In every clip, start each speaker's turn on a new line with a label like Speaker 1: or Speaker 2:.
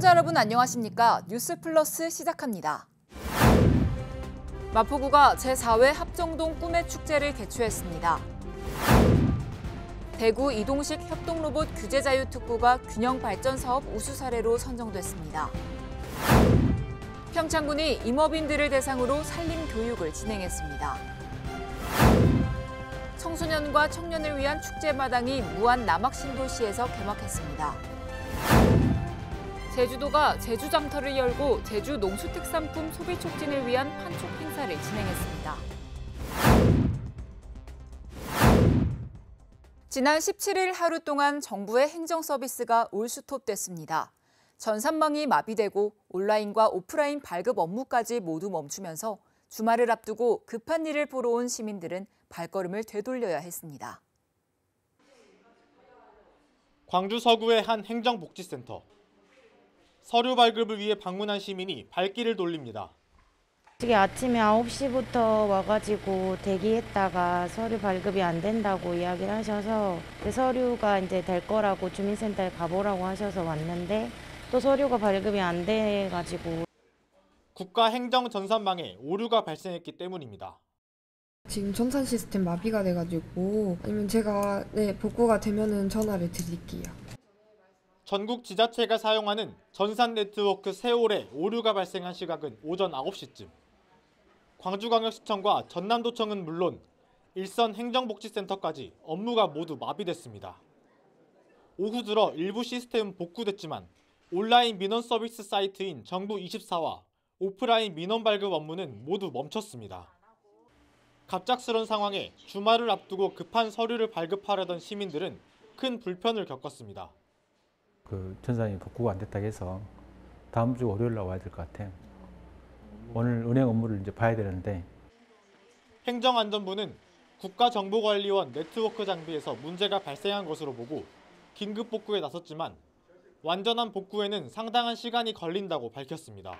Speaker 1: 시청자 여러분 안녕하십니까? 뉴스플러스 시작합니다. 마포구가 제4회 합정동 꿈의 축제를 개최했습니다. 대구 이동식 협동로봇 규제자유특구가 균형발전사업 우수 사례로 선정됐습니다. 평창군이 임업인들을 대상으로 산림교육을 진행했습니다. 청소년과 청년을 위한 축제마당이 무안 남학신도시에서 개막했습니다. 제주도가 제주장터를 열고 제주 농수특산품 소비 촉진을 위한 판촉 행사를 진행했습니다. 지난 17일 하루 동안 정부의 행정 서비스가 올스톱됐습니다. 전산망이 마비되고 온라인과 오프라인 발급 업무까지 모두 멈추면서 주말을 앞두고 급한 일을 보러 온 시민들은 발걸음을 되돌려야 했습니다.
Speaker 2: 광주 서구의 한 행정복지센터. 서류 발급을 위해 방문한 시민이 발길을 돌립니다.
Speaker 3: 아침에 9시부터 와가지고 대기했다가 서류 발급이 안 된다고 이야기를 하셔서 서류가 이제 될 거라고 주민센터에 가보라고 하셔서 왔는데 또 서류가 발급이 안 돼가지고
Speaker 2: 국가행정전산망에 오류가 발생했기 때문입니다.
Speaker 4: 지금 전산 시스템 마비가 돼가지고 아니면 제가 복구가 되면은 전화를 드릴게요.
Speaker 2: 전국 지자체가 사용하는 전산 네트워크 세월에 오류가 발생한 시각은 오전 9시쯤. 광주광역시청과 전남도청은 물론 일선 행정복지센터까지 업무가 모두 마비됐습니다. 오후 들어 일부 시스템은 복구됐지만 온라인 민원 서비스 사이트인 정부24와 오프라인 민원 발급 업무는 모두 멈췄습니다. 갑작스런 상황에 주말을 앞두고 급한 서류를 발급하려던 시민들은 큰 불편을 겪었습니다.
Speaker 5: 전산이 복구가 안 됐다고 해서 다음 주 월요일 날 와야 될 것 같아요. 오늘 은행 업무를 이제 봐야 되는데.
Speaker 2: 행정안전부는 국가정보관리원 네트워크 장비에서 문제가 발생한 것으로 보고 긴급 복구에 나섰지만 완전한 복구에는 상당한 시간이 걸린다고 밝혔습니다.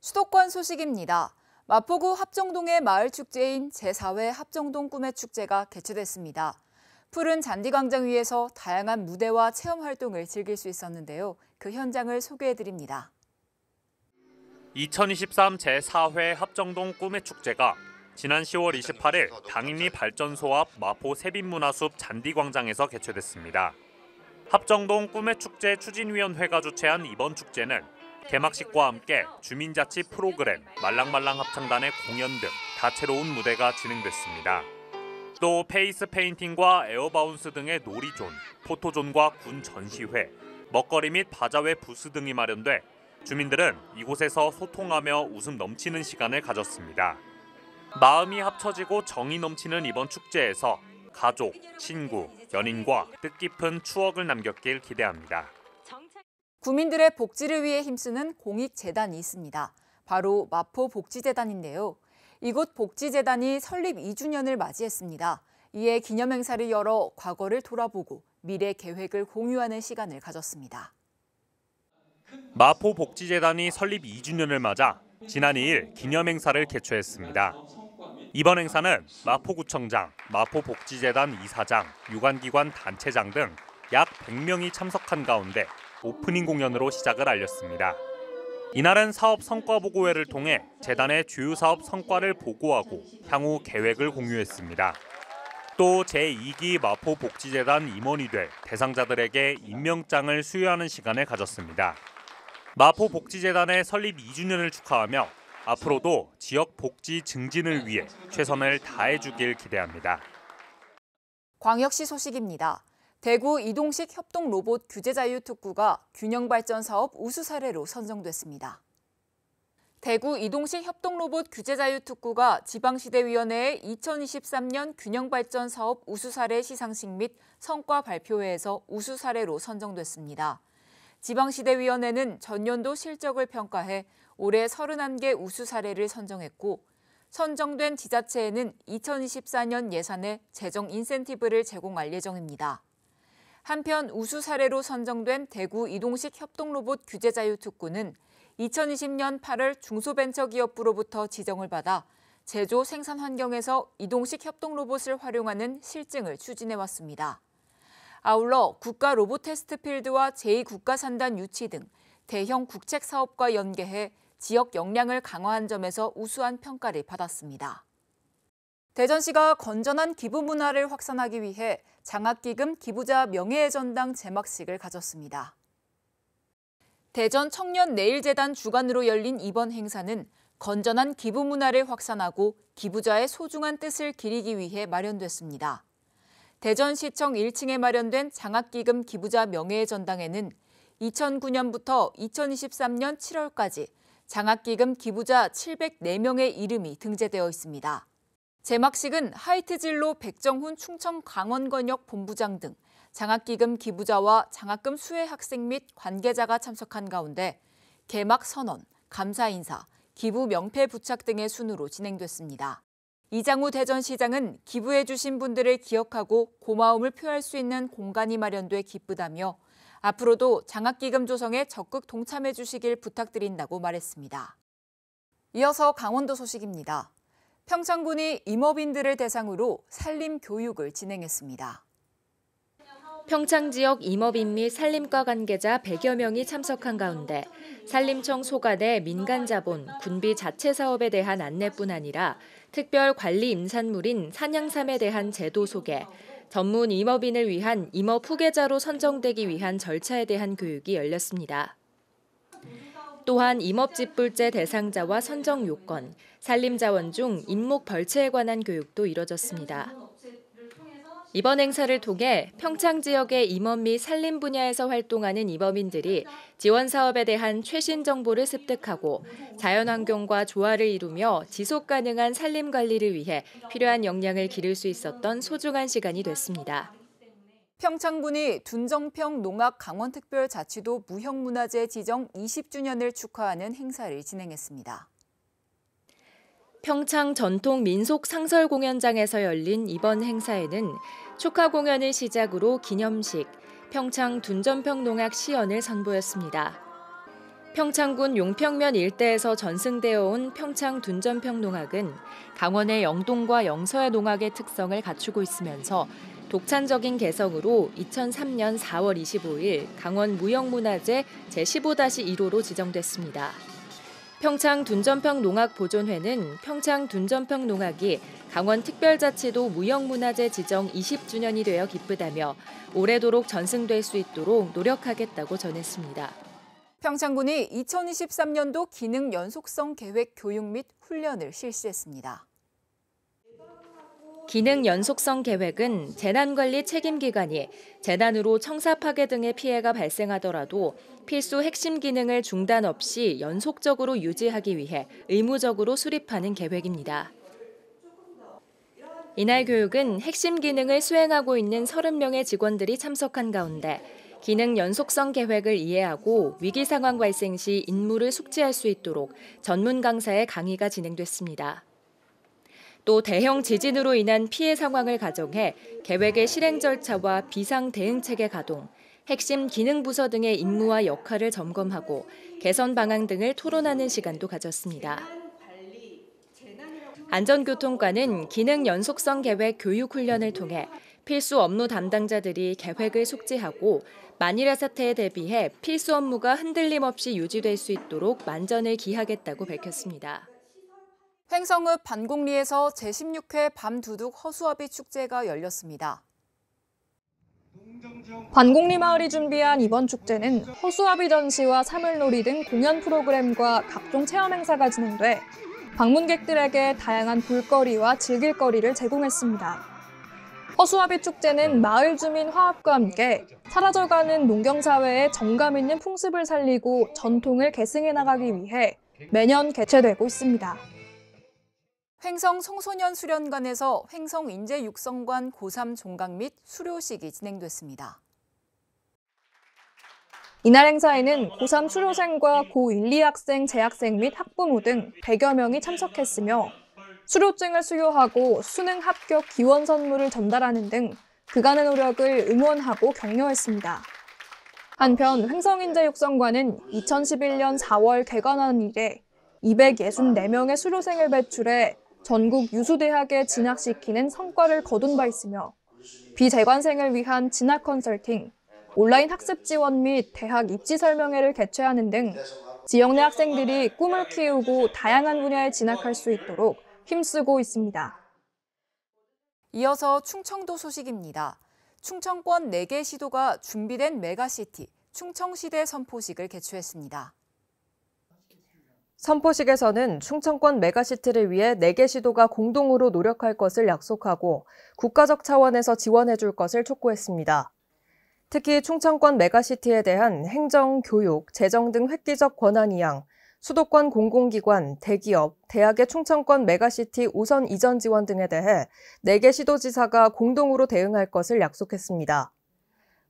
Speaker 1: 수도권 소식입니다. 마포구 합정동의 마을 축제인 제4회 합정동 꿈의 축제가 개최됐습니다. 푸른 잔디광장 위에서 다양한 무대와 체험 활동을 즐길 수 있었는데요. 그 현장을 소개해드립니다.
Speaker 6: 2023 제4회 합정동 꿈의 축제가 지난 10월 28일 당인리 발전소 앞 마포 세빛문화숲 잔디광장에서 개최됐습니다. 합정동 꿈의 축제 추진위원회가 주최한 이번 축제는 개막식과 함께 주민자치 프로그램, 말랑말랑 합창단의 공연 등 다채로운 무대가 진행됐습니다. 또 페이스 페인팅과 에어바운스 등의 놀이존, 포토존과 군 전시회, 먹거리 및 바자회 부스 등이 마련돼 주민들은 이곳에서 소통하며 웃음 넘치는 시간을 가졌습니다. 마음이 합쳐지고 정이 넘치는 이번 축제에서 가족, 친구, 연인과 뜻깊은 추억을 남겼길 기대합니다.
Speaker 1: 구민들의 복지를 위해 힘쓰는 공익재단이 있습니다. 바로 마포복지재단인데요. 이곳 복지재단이 설립 2주년을 맞이했습니다. 이에 기념행사를 열어 과거를 돌아보고 미래 계획을 공유하는 시간을 가졌습니다.
Speaker 6: 마포복지재단이 설립 2주년을 맞아 지난 2일 기념행사를 개최했습니다. 이번 행사는 마포구청장, 마포복지재단 이사장, 유관기관 단체장 등 약 100명이 참석한 가운데 오프닝 공연으로 시작을 알렸습니다. 이날은 사업 성과 보고회를 통해 재단의 주요 사업 성과를 보고하고 향후 계획을 공유했습니다. 또 제2기 마포복지재단 임원이 될 대상자들에게 임명장을 수여하는 시간을 가졌습니다. 마포복지재단의 설립 2주년을 축하하며 앞으로도 지역 복지 증진을 위해 최선을 다해주길 기대합니다.
Speaker 1: 광역시 소식입니다. 대구 이동식 협동로봇 규제자유특구가 균형발전사업 우수 사례로 선정됐습니다. 대구 이동식 협동로봇 규제자유특구가 지방시대위원회의 2023년 균형발전사업 우수 사례 시상식 및 성과 발표회에서 우수 사례로 선정됐습니다. 지방시대위원회는 전년도 실적을 평가해 올해 31개 우수 사례를 선정했고 선정된 지자체에는 2024년 예산에 재정 인센티브를 제공할 예정입니다. 한편 우수 사례로 선정된 대구 이동식 협동로봇 규제자유특구는 2020년 8월 중소벤처기업부로부터 지정을 받아 제조 생산 환경에서 이동식 협동로봇을 활용하는 실증을 추진해왔습니다. 아울러 국가 로봇 테스트 필드와 제2국가산단 유치 등 대형 국책 사업과 연계해 지역 역량을 강화한 점에서 우수한 평가를 받았습니다. 대전시가 건전한 기부 문화를 확산하기 위해 장학기금 기부자 명예의 전당 제막식을 가졌습니다. 대전 청년내일재단 주관으로 열린 이번 행사는 건전한 기부 문화를 확산하고 기부자의 소중한 뜻을 기리기 위해 마련됐습니다. 대전시청 1층에 마련된 장학기금 기부자 명예의 전당에는 2009년부터 2023년 7월까지 장학기금 기부자 704명의 이름이 등재되어 있습니다. 제막식은 하이트진로 백정훈 충청강원권역 본부장 등 장학기금 기부자와 장학금 수혜 학생 및 관계자가 참석한 가운데 개막 선언, 감사 인사, 기부 명패 부착 등의 순으로 진행됐습니다. 이장우 대전시장은 기부해 주신 분들을 기억하고 고마움을 표할 수 있는 공간이 마련돼 기쁘다며 앞으로도 장학기금 조성에 적극 동참해 주시길 부탁드린다고 말했습니다. 이어서 강원도 소식입니다. 평창군이 임업인들을 대상으로 산림 교육을 진행했습니다.
Speaker 7: 평창 지역 임업인 및 산림과 관계자 100여 명이 참석한 가운데 산림청 소관의 민간자본, 군비 자체 사업에 대한 안내뿐 아니라 특별 관리 임산물인 산양삼에 대한 제도 소개, 전문 임업인을 위한 임업 후계자로 선정되기 위한 절차에 대한 교육이 열렸습니다. 또한 임업집불제 대상자와 선정 요건, 산림자원 중 임목 벌채에 관한 교육도 이뤄졌습니다. 이번 행사를 통해 평창 지역의 임업 및 산림 분야에서 활동하는 임업인들이 지원 사업에 대한 최신 정보를 습득하고 자연환경과 조화를 이루며 지속 가능한 산림 관리를 위해 필요한 역량을 기를 수 있었던 소중한 시간이 됐습니다.
Speaker 1: 평창군이 둔정평 농악 강원특별자치도 무형문화재 지정 20주년을 축하하는 행사를 진행했습니다.
Speaker 7: 평창 전통 민속 상설 공연장에서 열린 이번 행사에는 축하 공연을 시작으로 기념식, 평창 둔전평 농악 시연을 선보였습니다. 평창군 용평면 일대에서 전승되어 온 평창 둔전평 농악은 강원의 영동과 영서의 농악의 특성을 갖추고 있으면서 독창적인 개성으로 2003년 4월 25일 강원 무형문화재 제15-1호로 지정됐습니다. 평창 둔전평 농악 보존회는 평창 둔전평 농악이 강원 특별자치도 무형문화재 지정 20주년이 되어 기쁘다며 오래도록 전승될 수 있도록 노력하겠다고 전했습니다.
Speaker 1: 평창군이 2023년도 기능 연속성 계획 교육 및 훈련을 실시했습니다.
Speaker 7: 기능 연속성 계획은 재난관리 책임기관이 재난으로 청사 파괴 등의 피해가 발생하더라도 필수 핵심 기능을 중단 없이 연속적으로 유지하기 위해 의무적으로 수립하는 계획입니다. 이날 교육은 핵심 기능을 수행하고 있는 30명의 직원들이 참석한 가운데 기능 연속성 계획을 이해하고 위기 상황 발생 시 임무를 숙지할 수 있도록 전문 강사의 강의가 진행됐습니다. 또 대형 지진으로 인한 피해 상황을 가정해 계획의 실행 절차와 비상 대응 체계 가동, 핵심 기능 부서 등의 임무와 역할을 점검하고 개선 방안 등을 토론하는 시간도 가졌습니다. 안전교통과는 기능 연속성 계획 교육 훈련을 통해 필수 업무 담당자들이 계획을 숙지하고 만일의 사태에 대비해 필수 업무가 흔들림 없이 유지될 수 있도록 만전을 기하겠다고 밝혔습니다.
Speaker 1: 횡성읍 반곡리에서 제16회 밤두둑 허수아비 축제가 열렸습니다.
Speaker 8: 반곡리 마을이 준비한 이번 축제는 허수아비 전시와 사물놀이 등 공연 프로그램과 각종 체험 행사가 진행돼 방문객들에게 다양한 볼거리와 즐길거리를 제공했습니다. 허수아비 축제는 마을 주민 화합과 함께 사라져가는 농경사회의 정감 있는 풍습을 살리고 전통을 계승해 나가기 위해 매년 개최되고 있습니다.
Speaker 1: 횡성 청소년 수련관에서 횡성 인재육성관 고3 종강 및 수료식이 진행됐습니다.
Speaker 8: 이날 행사에는 고3 수료생과 고1, 2학생, 재학생 및 학부모 등 100여 명이 참석했으며 수료증을 수여하고 수능 합격 기원 선물을 전달하는 등 그간의 노력을 응원하고 격려했습니다. 한편 횡성인재육성관은 2011년 4월 개관한 이래 264명의 수료생을 배출해 전국 유수대학에 진학시키는 성과를 거둔 바 있으며 비재관생을 위한 진학 컨설팅, 온라인 학습 지원 및 대학 입지 설명회를 개최하는 등 지역 내 학생들이 꿈을 키우고 다양한 분야에 진학할 수 있도록 힘쓰고 있습니다.
Speaker 1: 이어서 충청도 소식입니다. 충청권 4개 시도가 준비된 메가시티 충청시대 선포식을 개최했습니다.
Speaker 9: 선포식에서는 충청권 메가시티를 위해 4개 시도가 공동으로 노력할 것을 약속하고 국가적 차원에서 지원해 줄 것을 촉구했습니다. 특히 충청권 메가시티에 대한 행정, 교육, 재정 등 획기적 권한 이양, 수도권 공공기관, 대기업, 대학의 충청권 메가시티 우선 이전 지원 등에 대해 4개 시도지사가 공동으로 대응할 것을 약속했습니다.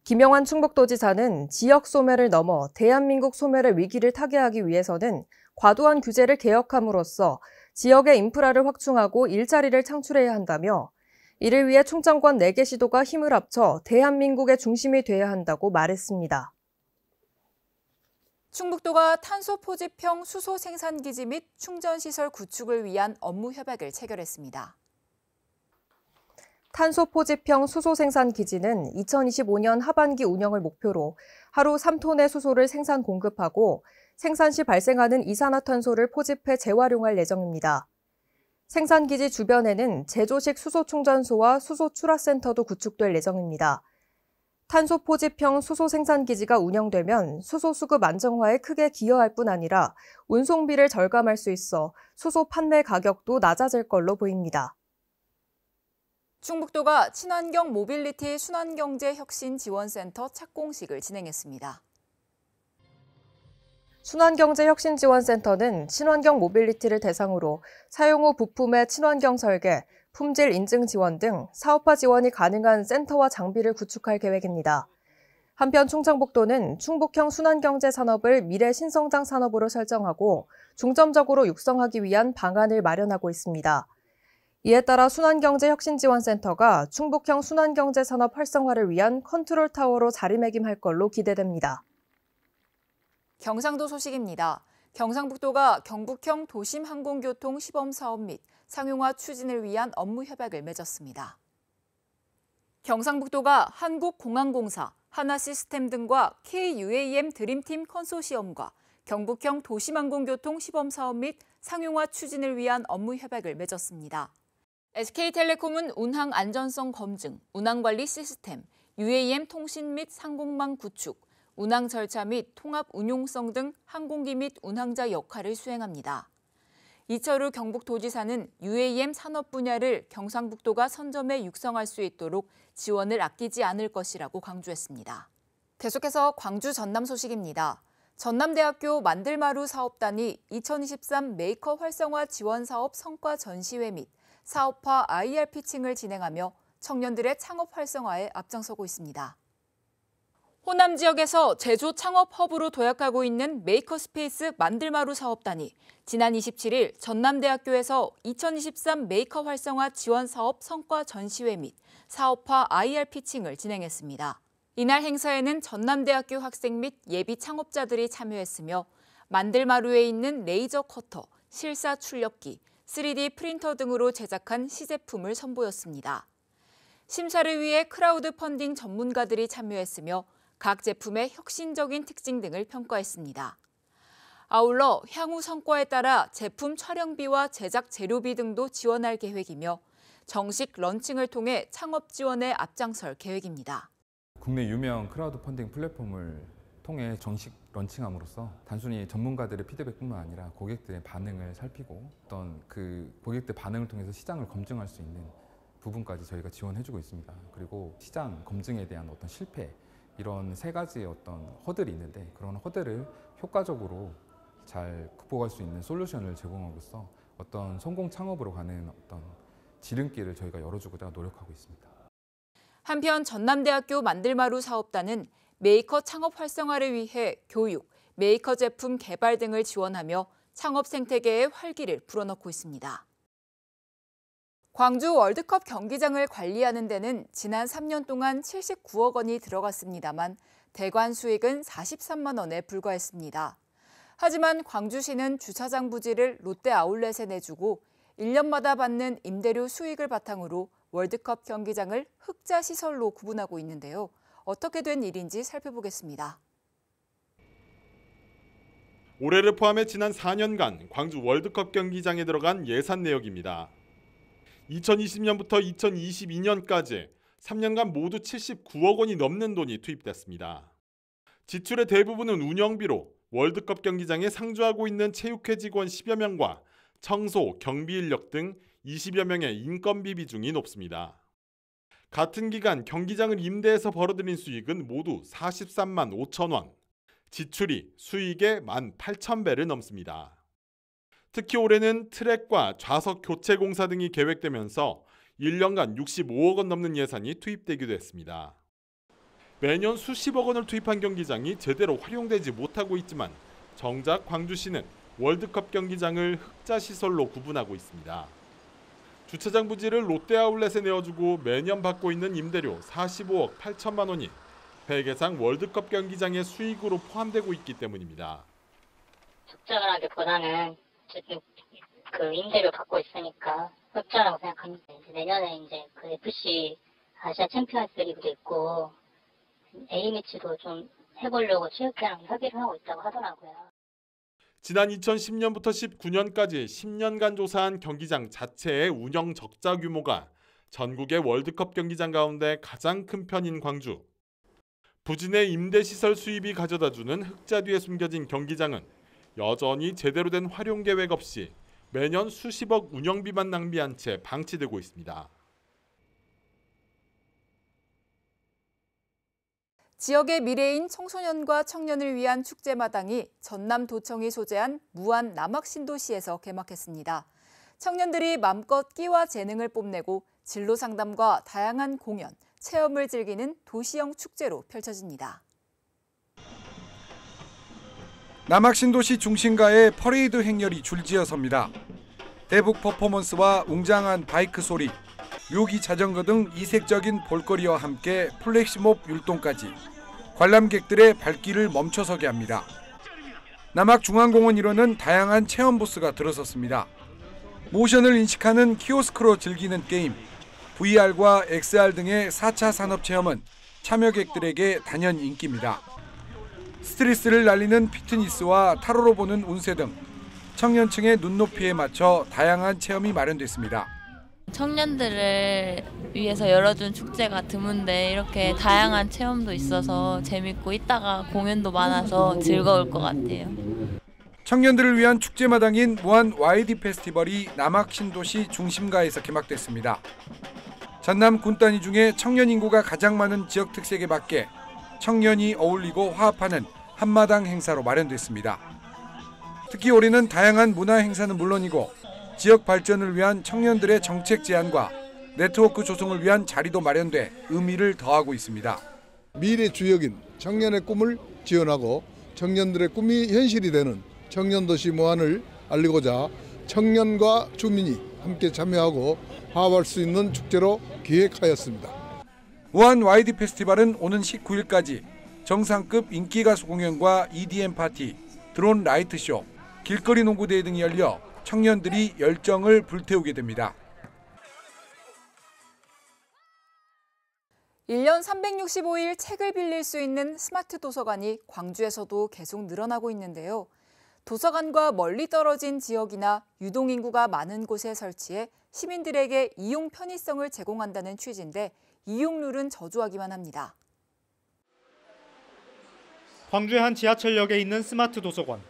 Speaker 9: 김영환 충북도지사는 지역 소멸을 넘어 대한민국 소멸의 위기를 타개하기 위해서는 과도한 규제를 개혁함으로써 지역의 인프라를 확충하고 일자리를 창출해야 한다며 이를 위해 충청권 4개 시도가 힘을 합쳐 대한민국의 중심이 돼야 한다고 말했습니다.
Speaker 1: 충북도가 탄소 포집형 수소 생산기지 및 충전시설 구축을 위한 업무 협약을 체결했습니다.
Speaker 9: 탄소 포집형 수소 생산 기지는 2025년 하반기 운영을 목표로 하루 3톤의 수소를 생산 공급하고 생산 시 발생하는 이산화탄소를 포집해 재활용할 예정입니다. 생산기지 주변에는 제조식 수소 충전소와 수소 출하센터도 구축될 예정입니다. 탄소 포집형 수소 생산기지가 운영되면 수소 수급 안정화에 크게 기여할 뿐 아니라 운송비를 절감할 수 있어 수소 판매 가격도 낮아질 걸로 보입니다.
Speaker 1: 충북도가 친환경 모빌리티 순환경제혁신지원센터 착공식을 진행했습니다.
Speaker 9: 순환경제혁신지원센터는 친환경 모빌리티를 대상으로 사용 후 부품의 친환경 설계, 품질 인증 지원 등 사업화 지원이 가능한 센터와 장비를 구축할 계획입니다. 한편 충청북도는 충북형 순환경제 산업을 미래 신성장 산업으로 설정하고 중점적으로 육성하기 위한 방안을 마련하고 있습니다. 이에 따라 순환경제혁신지원센터가 충북형 순환경제 산업 활성화를 위한 컨트롤 타워로 자리매김할 걸로 기대됩니다.
Speaker 1: 경상도 소식입니다. 경상북도가 경북형 도심 항공교통 시범 사업 및 상용화 추진을 위한 업무 협약을 맺었습니다. 경상북도가 한국공항공사, 하나시스템 등과 KUAM 드림팀 컨소시엄과 경북형 도심항공교통 시범 사업 및 상용화 추진을 위한 업무 협약을 맺었습니다. SK텔레콤은 운항 안전성 검증, 운항관리 시스템, UAM 통신 및 상공망 구축, 운항 절차 및 통합 운용성 등 항공기 및 운항자 역할을 수행합니다. 이철우 경북도지사는 UAM 산업 분야를 경상북도가 선점해 육성할 수 있도록 지원을 아끼지 않을 것이라고 강조했습니다. 계속해서 광주 전남 소식입니다. 전남대학교 만들마루 사업단이 2023 메이커 활성화 지원 사업 성과 전시회 및 사업화 IR 피칭을 진행하며 청년들의 창업 활성화에 앞장서고 있습니다. 호남 지역에서 제조 창업 허브로 도약하고 있는 메이커스페이스 만들마루 사업단이 지난 27일 전남대학교에서 2023 메이커 활성화 지원 사업 성과 전시회 및 사업화 IR 피칭을 진행했습니다. 이날 행사에는 전남대학교 학생 및 예비 창업자들이 참여했으며 만들마루에 있는 레이저 커터, 실사 출력기, 3D 프린터 등으로 제작한 시제품을 선보였습니다. 심사를 위해 크라우드 펀딩 전문가들이 참여했으며 각 제품의 혁신적인 특징 등을 평가했습니다. 아울러 향후 성과에 따라 제품 촬영비와 제작 재료비 등도 지원할 계획이며 정식 런칭을 통해 창업 지원에 앞장설 계획입니다.
Speaker 10: 국내 유명 크라우드 펀딩 플랫폼을 통해 정식 런칭함으로써 단순히 전문가들의 피드백뿐만 아니라 고객들의 반응을 살피고 어떤 그 고객들 반응을 통해서 시장을 검증할 수 있는 부분까지 저희가 지원해주고 있습니다. 그리고 시장 검증에 대한 어떤 실패, 이런 3가지의 어떤 허들이 있는데 그런 허들을 효과적으로 잘 극복할 수 있는 솔루션을 제공함으로써 어떤 성공 창업으로 가는 어떤 지름길을 저희가 열어주고자 노력하고 있습니다.
Speaker 1: 한편 전남대학교 만들마루 사업단은 메이커 창업 활성화를 위해 교육, 메이커 제품 개발 등을 지원하며 창업 생태계에 활기를 불어넣고 있습니다. 광주 월드컵 경기장을 관리하는 데는 지난 3년 동안 79억 원이 들어갔습니다만 대관 수익은 43만 원에 불과했습니다. 하지만 광주시는 주차장 부지를 롯데 아울렛에 내주고 1년마다 받는 임대료 수익을 바탕으로 월드컵 경기장을 흑자 시설로 구분하고 있는데요. 어떻게 된 일인지 살펴보겠습니다.
Speaker 11: 올해를 포함해 지난 4년간 광주 월드컵 경기장에 들어간 예산 내역입니다. 2020년부터 2022년까지 3년간 모두 79억 원이 넘는 돈이 투입됐습니다. 지출의 대부분은 운영비로 월드컵 경기장에 상주하고 있는 체육회 직원 10여 명과 청소, 경비 인력 등 20여 명의 인건비 비중이 높습니다. 같은 기간 경기장을 임대해서 벌어들인 수익은 모두 43만 5천 원, 지출이 수익의 18,000배를 넘습니다. 특히 올해는 트랙과 좌석 교체 공사 등이 계획되면서 1년간 65억 원 넘는 예산이 투입되기도 했습니다. 매년 수십억 원을 투입한 경기장이 제대로 활용되지 못하고 있지만 정작 광주시는 월드컵 경기장을 흑자 시설로 구분하고 있습니다. 주차장 부지를 롯데아울렛에 내어주고 매년 받고 있는 임대료 45억 8천만 원이 회계상 월드컵 경기장의 수익으로 포함되고 있기 때문입니다.
Speaker 12: 적정을 하기보다는 어쨌든 그 임대료 받고 있으니까 흑자라고 생각합니다. 내년에 이제 그 FC 아시아 챔피언스 리그도 있고 A매치도 좀 해보려고 체육회랑 협의를 하고 있다고 하더라고요.
Speaker 11: 지난 2010년부터 19년까지 10년간 조사한 경기장 자체의 운영 적자 규모가 전국의 월드컵 경기장 가운데 가장 큰 편인 광주. 부진의 임대시설 수입이 가져다주는 흑자 뒤에 숨겨진 경기장은 여전히 제대로 된 활용 계획 없이 매년 수십억 운영비만 낭비한 채 방치되고 있습니다.
Speaker 1: 지역의 미래인 청소년과 청년을 위한 축제마당이 전남도청이 소재한 무안 남학신도시에서 개막했습니다. 청년들이 맘껏 끼와 재능을 뽐내고 진로 상담과 다양한 공연, 체험을 즐기는 도시형 축제로 펼쳐집니다.
Speaker 13: 남학신도시 중심가에 퍼레이드 행렬이 줄지어섭니다. 대북 퍼포먼스와 웅장한 바이크 소리, 묘기 자전거 등 이색적인 볼거리와 함께 플래시몹 율동까지 관람객들의 발길을 멈춰서게 합니다. 남학중앙공원 일원은 다양한 체험 부스가 들어섰습니다. 모션을 인식하는 키오스크로 즐기는 게임, VR과 XR 등의 4차 산업 체험은 참여객들에게 단연 인기입니다. 스트레스를 날리는 피트니스와 타로로 보는 운세 등 청년층의 눈높이에 맞춰 다양한 체험이 마련됐습니다.
Speaker 14: 청년들을 위해서 열어준 축제가 드문데 이렇게 다양한 체험도 있어서 재밌고 이따가 공연도 많아서 즐거울 것 같아요.
Speaker 13: 청년들을 위한 축제마당인 무안 YD 페스티벌이 남학신도시 중심가에서 개막됐습니다. 전남 군단위 중에 청년 인구가 가장 많은 지역 특색에 맞게 청년이 어울리고 화합하는 한마당 행사로 마련됐습니다. 특히 올해는 다양한 문화 행사는 물론이고 지역 발전을 위한 청년들의 정책 제안과 네트워크 조성을 위한 자리도 마련돼 의미를 더하고 있습니다.
Speaker 15: 미래 주역인 청년의 꿈을 지원하고 청년들의 꿈이 현실이 되는 청년도시 무안을 알리고자 청년과 주민이 함께 참여하고 화합할 수 있는 축제로 기획하였습니다.
Speaker 13: 무안 YD 페스티벌은 오는 19일까지 정상급 인기가수 공연과 EDM 파티, 드론 라이트쇼, 길거리 농구대회 등이 열려 청년들이 열정을 불태우게 됩니다.
Speaker 1: 1년 365일 책을 빌릴 수 있는 스마트 도서관이 광주에서도 계속 늘어나고 있는데요. 도서관과 멀리 떨어진 지역이나 유동인구가 많은 곳에 설치해 시민들에게 이용 편의성을 제공한다는 취지인데 이용률은 저조하기만 합니다.
Speaker 2: 광주의 한 지하철역에 있는 스마트 도서관.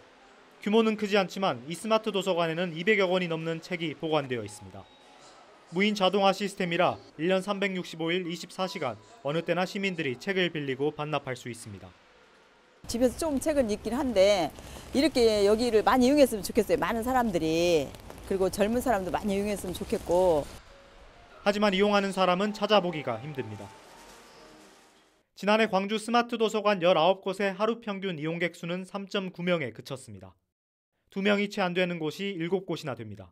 Speaker 2: 규모는 크지 않지만 이 스마트 도서관에는 200여 권이 넘는 책이 보관되어 있습니다. 무인 자동화 시스템이라 1년 365일 24시간 어느 때나 시민들이 책을 빌리고 반납할 수 있습니다.
Speaker 16: 집에서 좀 책을 읽긴 한데 이렇게 여기를 많이 이용했으면 좋겠어요. 많은 사람들이. 그리고 젊은 사람도 많이 이용했으면 좋겠고.
Speaker 2: 하지만 이용하는 사람은 찾아보기가 힘듭니다. 지난해 광주 스마트 도서관 19곳의 하루 평균 이용객 수는 3.9명에 그쳤습니다. 2명이 채 안 되는 곳이 7곳이나 됩니다.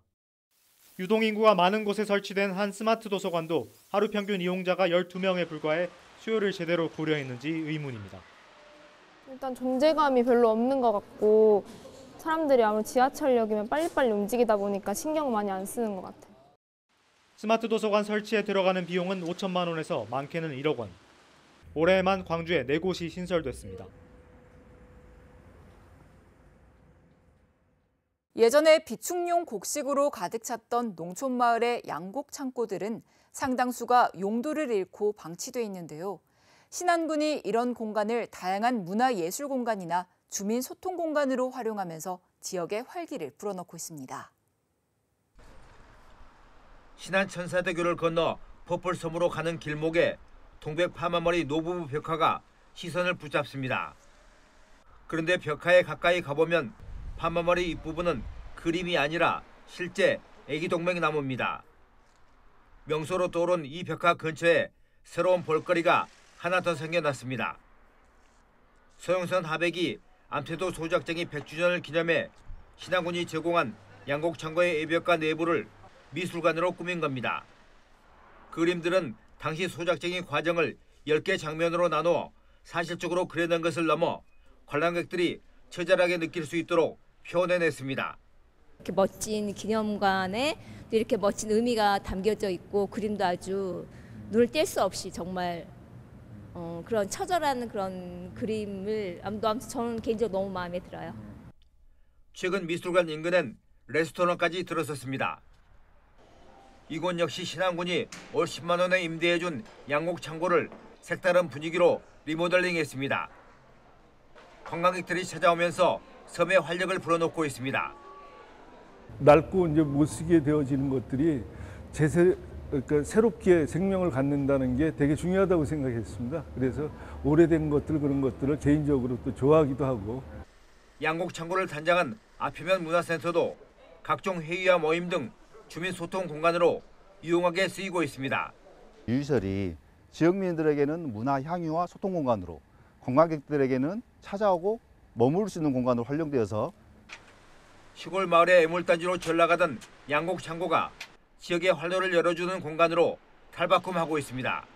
Speaker 2: 유동인구가 많은 곳에 설치된 한 스마트 도서관도 하루 평균 이용자가 12명에 불과해 수요를 제대로 고려했는지 의문입니다.
Speaker 17: 일단 존재감이 별로 없는 것 같고 사람들이 아무래도 지하철역이면 빨리빨리 움직이다 보니까 신경 많이 안 쓰는 것 같아요.
Speaker 2: 스마트 도서관 설치에 들어가는 비용은 5천만 원에서 많게는 1억 원. 올해에만 광주에 4곳이 신설됐습니다.
Speaker 1: 예전에 비축용 곡식으로 가득 찼던 농촌 마을의 양곡 창고들은 상당수가 용도를 잃고 방치돼 있는데요. 신안군이 이런 공간을 다양한 문화예술 공간이나 주민 소통 공간으로 활용하면서 지역의 활기를 불어넣고 있습니다.
Speaker 18: 신안 천사대교를 건너 퍼플섬으로 가는 길목에 동백 파마머리 노부부 벽화가 시선을 붙잡습니다. 그런데 벽화에 가까이 가보면 파마머리 윗부분은 그림이 아니라 실제 애기동맥 나무입니다. 명소로 떠오른 이 벽화 근처에 새로운 볼거리가 하나 더 생겨났습니다. 소영선 하백이 암태도 소작쟁이 100주년을 기념해 신안군이 제공한 양곡창고의 애벽가 내부를 미술관으로 꾸민 겁니다. 그림들은 당시 소작쟁이 과정을 10개 장면으로 나누어 사실적으로 그려낸 것을 넘어 관람객들이 처절하게 느낄 수 있도록 표현해냈습니다.
Speaker 19: 이렇게 멋진 기념관에 이렇게 멋진 의미가 담겨져 있고 그림도 아주 눈을 뗄 수 없이 정말 그런 처절한 그런 그림을 아무튼 저는 개인적으로 너무 마음에 들어요.
Speaker 18: 최근 미술관 인근엔 레스토랑까지 들어섰습니다. 이곳 역시 신안군이 올 10만 원에 임대해준 양곡 창고를 색다른 분위기로 리모델링했습니다. 관광객들이 찾아오면서 섬의 활력을 불어넣고 있습니다.
Speaker 20: 낡고 이제 못 쓰게 되어지는 것들이 그러니까 새롭게 생명을 갖는다는 게 되게 중요하다고 생각했습니다. 그래서 오래된 것들 그런 것들을 개인적으로 또 좋아하기도 하고.
Speaker 18: 양곡 창고를 단장한 아표면 문화센터도 각종 회의와 모임 등 주민 소통 공간으로 유용하게 쓰이고 있습니다.
Speaker 21: 유시설이 지역민들에게는 문화 향유와 소통 공간으로, 관광객들에게는 찾아오고 머무를 수 있는 공간으로 활용되어서
Speaker 18: 시골 마을의 애물단지로 전락하던 양곡 창고가 지역의 활로를 열어주는 공간으로 탈바꿈하고 있습니다.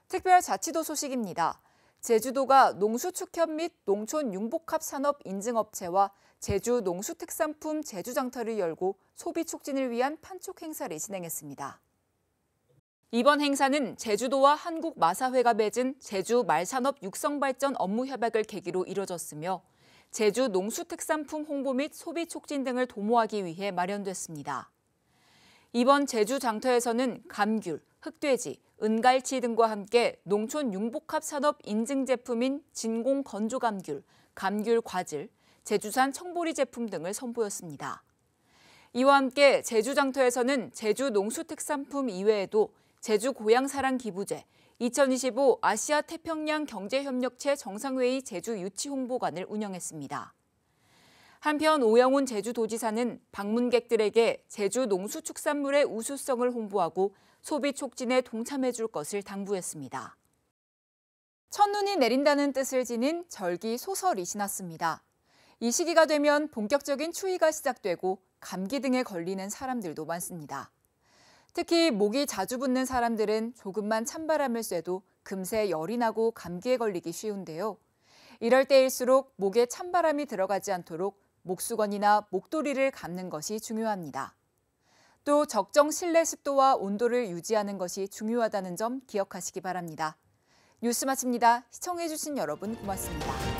Speaker 1: 특별자치도 소식입니다. 제주도가 농수축협 및 농촌 융복합 산업 인증업체와 제주 농수특산품 제주장터를 열고 소비 촉진을 위한 판촉 행사를 진행했습니다. 이번 행사는 제주도와 한국마사회가 맺은 제주 말산업 육성발전 업무 협약을 계기로 이뤄졌으며 제주 농수특산품 홍보 및 소비 촉진 등을 도모하기 위해 마련됐습니다. 이번 제주 장터에서는 감귤, 흑돼지, 은갈치 등과 함께 농촌 융복합 산업 인증 제품인 진공 건조 감귤, 감귤 과즙, 제주산 청보리 제품 등을 선보였습니다. 이와 함께 제주 장터에서는 제주 농수특산품 이외에도 제주 고향사랑 기부제, 2025 아시아 태평양 경제협력체 정상회의 제주 유치 홍보관을 운영했습니다. 한편 오영훈 제주도지사는 방문객들에게 제주 농수축산물의 우수성을 홍보하고 소비 촉진에 동참해 줄 것을 당부했습니다. 첫눈이 내린다는 뜻을 지닌 절기 소설이 지났습니다. 이 시기가 되면 본격적인 추위가 시작되고 감기 등에 걸리는 사람들도 많습니다. 특히 목이 자주 붓는 사람들은 조금만 찬바람을 쐬도 금세 열이 나고 감기에 걸리기 쉬운데요. 이럴 때일수록 목에 찬바람이 들어가지 않도록 목수건이나 목도리를 감는 것이 중요합니다. 또 적정 실내 습도와 온도를 유지하는 것이 중요하다는 점 기억하시기 바랍니다. 뉴스 마칩니다. 시청해주신 여러분 고맙습니다.